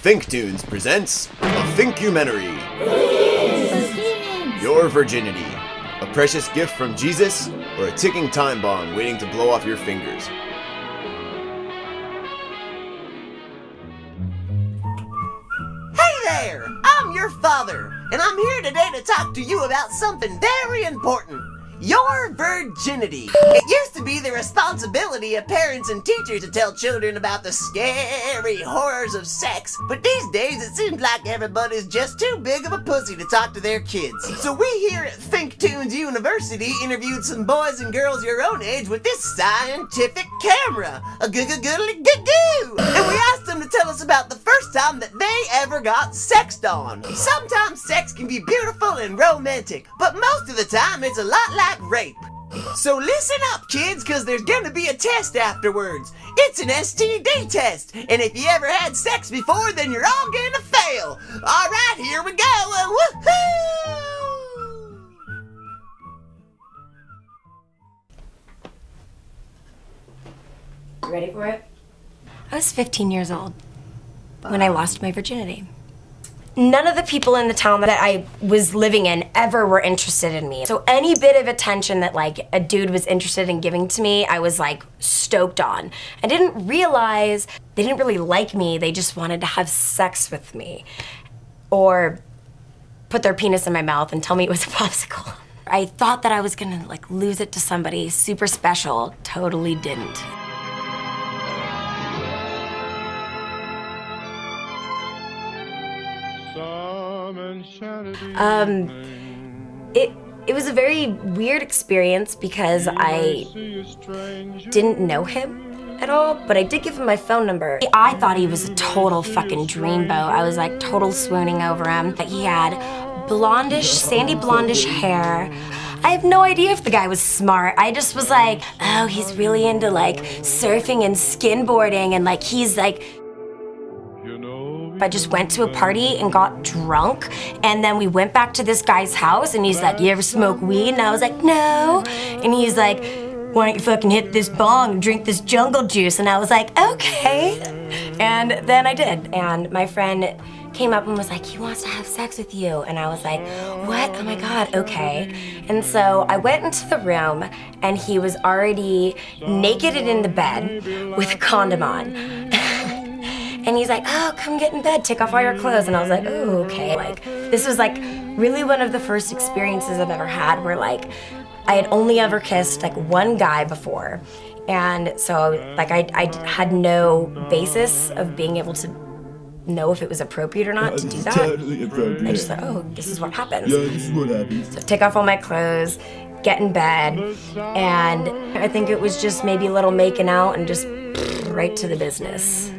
Finktoons presents a Finkumentary. Your virginity. A precious gift from Jesus, or a ticking time bomb waiting to blow off your fingers. Hey there! I'm your father, and I'm here today to talk to you about something very important. Your virginity. It used to be the responsibility of parents and teachers to tell children about the scary horrors of sex, but these days it seems like everybody's just too big of a pussy to talk to their kids. So we here at Finktoons University interviewed some boys and girls your own age with this scientific camera, a goo-goo-goo-goo-goo, and we asked them to tell us about the first time that they ever got sexed on. Sometimes sex can be beautiful and romantic, but most of the time it's a lot like rape. So listen up, kids, because there's gonna be a test afterwards. It's an STD test, and if you ever had sex before, then you're all gonna fail. All right, here we go. Woohoo! You ready for it? I was 15 years old when I lost my virginity. None of the people in the town that I was living in ever were interested in me. So any bit of attention that like a dude was interested in giving to me, I was like stoked on. I didn't realize they didn't really like me, they just wanted to have sex with me. Or put their penis in my mouth and tell me it was a popsicle. I thought that I was gonna like lose it to somebody super special, totally didn't. It was a very weird experience because I didn't know him at all, but I did give him my phone number. I thought he was a total fucking dreamboat. I was like total swooning over him. He had blondish, sandy blondish hair. I have no idea if the guy was smart. I just was like, oh, he's really into like surfing and skimboarding, and like he's like, I just went to a party and got drunk, and then we went back to this guy's house, and he's like, you ever smoke weed? And I was like, no. And he's like, why don't you fucking hit this bong and drink this jungle juice? And I was like, okay. And then I did, and my friend came up and was like, he wants to have sex with you. And I was like, what? Oh my God, okay. And so I went into the room, and he was already naked and in the bed with a condom on. And he's like, oh, come get in bed, take off all your clothes. And I was like, oh, okay. Like, this was like really one of the first experiences I've ever had where like, I had only ever kissed like one guy before. And so like I had no basis of being able to know if it was appropriate or not to do that. Totally appropriate. I just thought, oh, this is what happens. Yeah, this is what happens. So take off all my clothes, get in bed, and I think it was just maybe a little making out and just right to the business.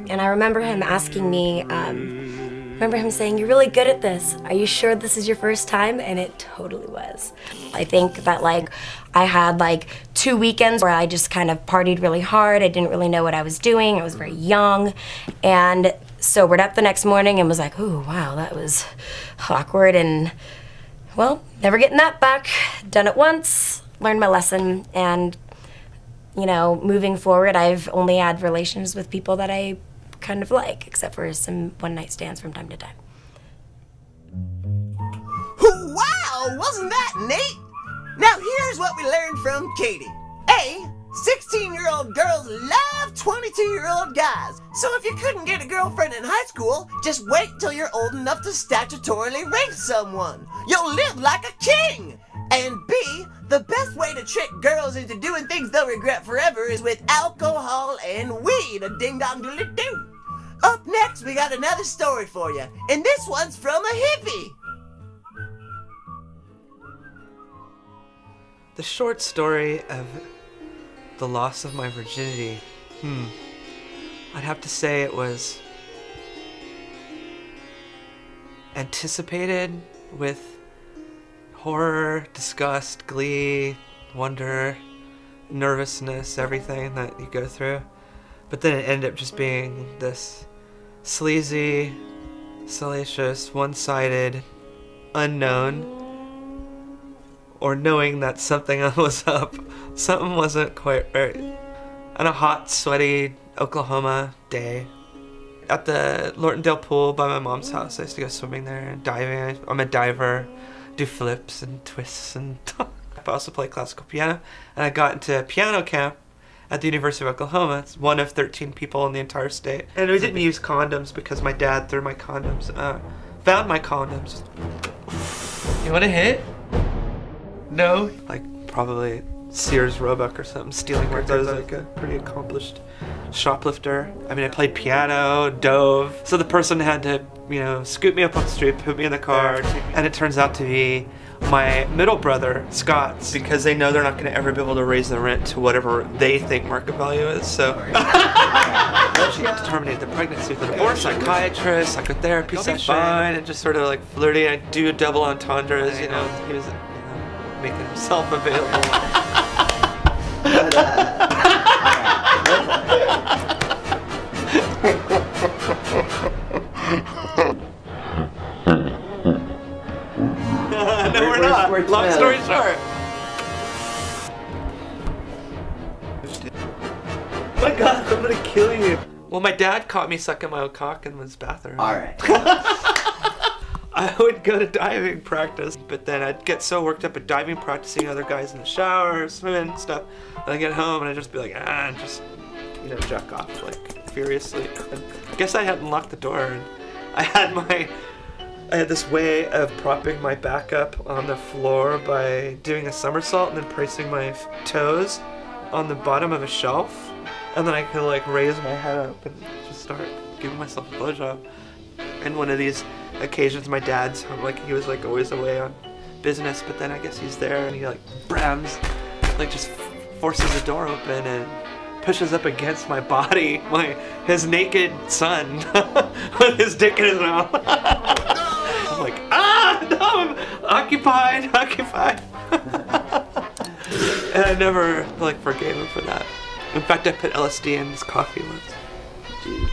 And I remember him asking me, remember him saying, you're really good at this. Are you sure this is your first time? And it totally was. I think that like, I had like 2 weekends where I just kind of partied really hard. I didn't really know what I was doing. I was very young. And sobered up the next morning and was like, ooh, wow, that was awkward. And well, never getting that back. Done it once, learned my lesson, and you know, moving forward, I've only had relations with people that I kind of like, except for some one-night stands from time to time. Wow, wasn't that neat? Now here's what we learned from Katie. A, 16-year-old girls love 22-year-old guys. So if you couldn't get a girlfriend in high school, just wait till you're old enough to statutorily rape someone. You'll live like a king. And B, the best way to trick girls into doing things they'll regret forever is with alcohol and weed, a ding-dong-doodly-doo. Up next, we got another story for you, and this one's from a hippie. The short story of the loss of my virginity, I'd have to say it was anticipated with horror, disgust, glee, wonder, nervousness, everything that you go through. But then it ended up just being this sleazy, salacious, one-sided, unknown, or knowing that something was up, something wasn't quite right. On a hot, sweaty Oklahoma day, at the Lortondale pool by my mom's house. I used to go swimming there and diving. I'm a diver, do flips and twists, and I also play classical piano. And I got into piano camp at the University of Oklahoma. It's one of 13 people in the entire state. And we didn't use condoms because my dad threw my condoms, found my condoms. You want a hit? No? Like probably Sears Roebuck or something, stealing records. I was like a pretty accomplished shoplifter. I mean, I played piano, dove. So the person had to, you know, scoop me up on the street, put me in the car, and it turns out to be my middle brother, Scott's, because they know they're not going to ever be able to raise the rent to whatever they think market value is. So she terminated the pregnancy with a divorce, psychiatrist, psychotherapy session, and just sort of like flirting. I do double entendres, you know. He was, you know, making himself available. No, we're not. Long story short. My God, I'm gonna kill you. Well, my dad caught me sucking my own cock in his bathroom. Alright. I would go to diving practice, but then I'd get so worked up at diving practice, seeing other guys in the shower, swimming and stuff. And I get home and I'd just be like, and just, you know, jack off like furiously. And I guess I hadn't locked the door, and I had this way of propping my back up on the floor by doing a somersault and then placing my toes on the bottom of a shelf, and then I could like raise my head up and just start giving myself a blowjob. And one of these occasions, my dad's home, like he was like always away on business, but then I guess he's there and he like brams, like just forces the door open and pushes up against my body, his naked son with his dick in his mouth. I'm like, no, I'm occupied. And I never like forgave him for that. In fact, I put LSD in his coffee once. Jeez.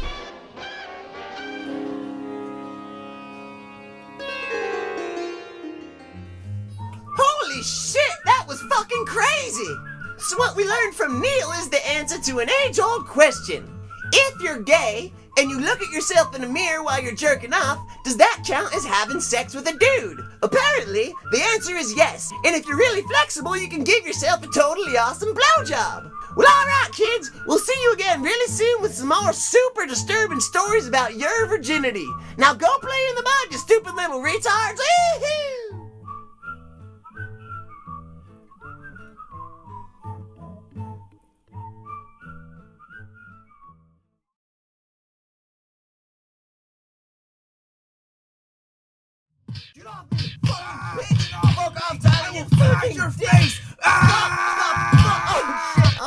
Holy shit, that was fucking crazy! So what we learned from Neil is the answer to an age-old question. If you're gay, and you look at yourself in a mirror while you're jerking off, does that count as having sex with a dude? Apparently, the answer is yes. And if you're really flexible, you can give yourself a totally awesome blowjob. Well, alright kids, we'll see you again really soon with some more super disturbing stories about your virginity. Now go play in the mud, you stupid little retards. Woo-hoo! Get off me, fucking bitch! Fuck off, Tyler, you fucking your face!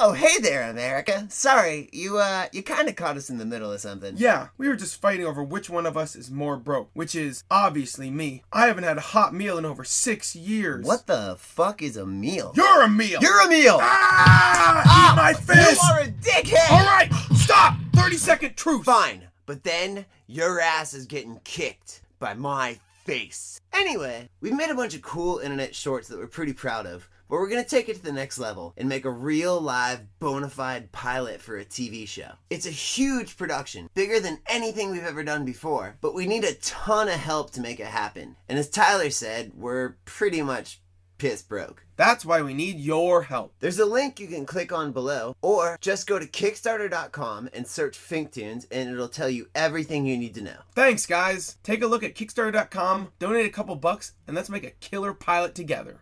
Oh, hey there, America. Sorry, you kind of caught us in the middle of something. Yeah, we were just fighting over which one of us is more broke, which is obviously me. I haven't had a hot meal in over 6 years. What the fuck is a meal? You're a meal! You're a meal! Eat my fist! You are a dickhead! Alright, stop! 30-second truce! Fine, but then your ass is getting kicked by my face. Anyway, we've made a bunch of cool internet shorts that we're pretty proud of, but we're gonna take it to the next level and make a real live bona fide pilot for a TV show. It's a huge production, bigger than anything we've ever done before, but we need a ton of help to make it happen. And as Tyler said, we're pretty much piss broke. That's why we need your help. There's a link you can click on below, or just go to Kickstarter.com and search Finktoons, and it'll tell you everything you need to know. Thanks, guys. Take a look at Kickstarter.com, donate a couple bucks, and let's make a killer pilot together.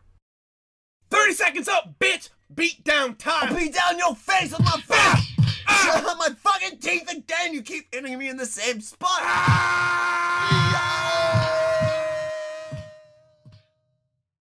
30 seconds up, bitch! Beat down time! I'll beat down your face with my fist! My fucking teeth again! You keep hitting me in the same spot!